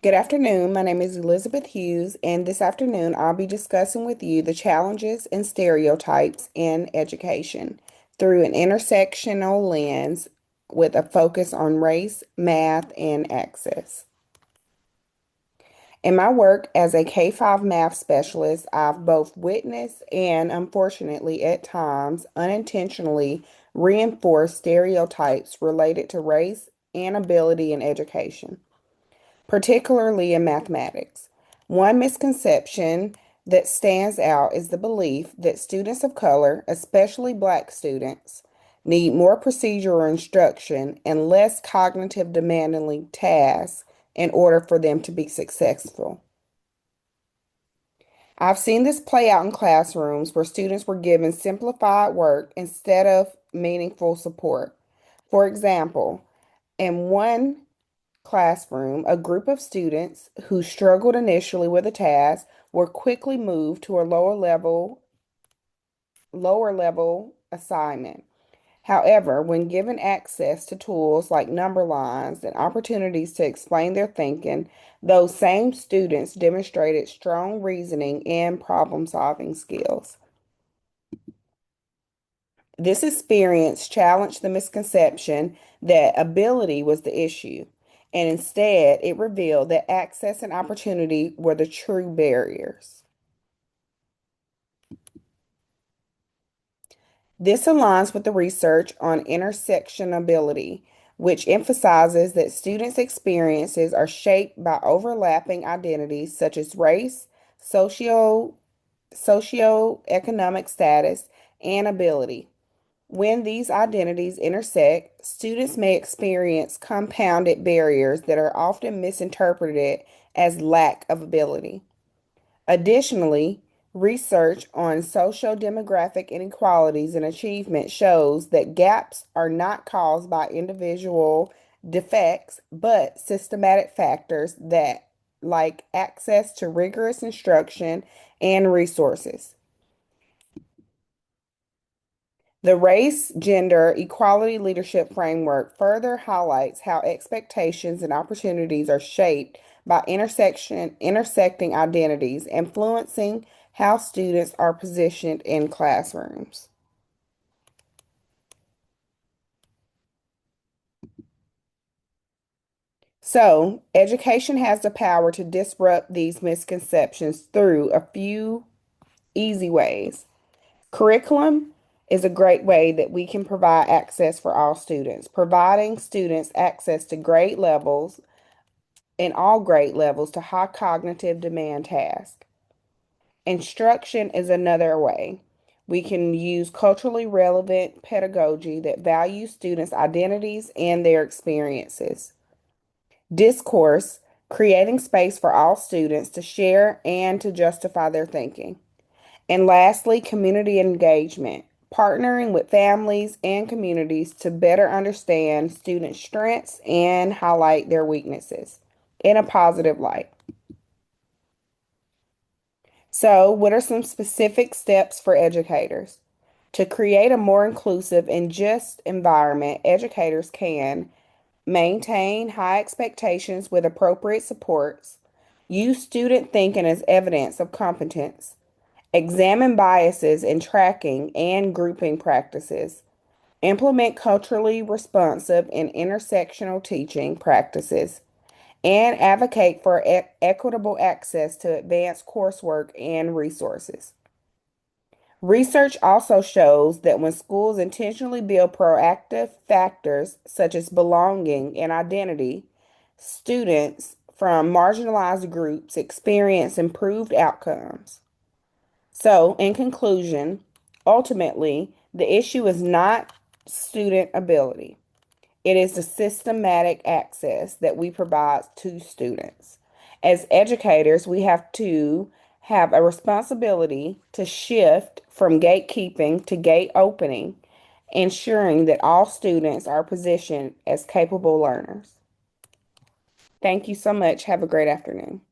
Good afternoon. My name is Elizabeth Hughes, and this afternoon I'll be discussing with you the challenges and stereotypes in education through an intersectional lens with a focus on race, math, and access. In my work as a K-5 math specialist, I've both witnessed and, unfortunately, at times, unintentionally reinforced stereotypes related to race and ability in education, particularly in mathematics. One misconception that stands out is the belief that students of color, especially Black students, need more procedural instruction and less cognitive demanding tasks in order for them to be successful. I've seen this play out in classrooms where students were given simplified work instead of meaningful support. For example, in one classroom, a group of students who struggled initially with a task were quickly moved to a lower level assignment. However, when given access to tools like number lines and opportunities to explain their thinking, those same students demonstrated strong reasoning and problem-solving skills. This experience challenged the misconception that ability was the issue, and instead it revealed that access and opportunity were the true barriers. This aligns with the research on intersectionability, which emphasizes that students' experiences are shaped by overlapping identities such as race, socio socioeconomic status, and ability. When these identities intersect, students may experience compounded barriers that are often misinterpreted as lack of ability. Additionally, research on social demographic inequalities and achievement shows that gaps are not caused by individual defects, but systematic factors that like access to rigorous instruction and resources. The Race Gender Equality Leadership Framework further highlights how expectations and opportunities are shaped by intersecting identities, influencing how students are positioned in classrooms. So, education has the power to disrupt these misconceptions through a few easy ways. Curriculum is a great way that we can provide access for all students, providing students access to grade levels in all grade levels to high cognitive demand tasks. Instruction is another way. We can use culturally relevant pedagogy that values students' identities and their experiences. Discourse, creating space for all students to share and to justify their thinking. And lastly, community engagement, partnering with families and communities to better understand student strengths and highlight their weaknesses in a positive light. So, what are some specific steps for educators? To create a more inclusive and just environment, educators can maintain high expectations with appropriate supports, use student thinking as evidence of competence, examine biases in tracking and grouping practices, implement culturally responsive and intersectional teaching practices, and advocate for equitable access to advanced coursework and resources. Research also shows that when schools intentionally build proactive factors such as belonging and identity, students from marginalized groups experience improved outcomes. So, in conclusion, ultimately, the issue is not student ability. It is the systematic access that we provide to students. As educators, we have to have a responsibility to shift from gatekeeping to gate opening, ensuring that all students are positioned as capable learners. Thank you so much. Have a great afternoon.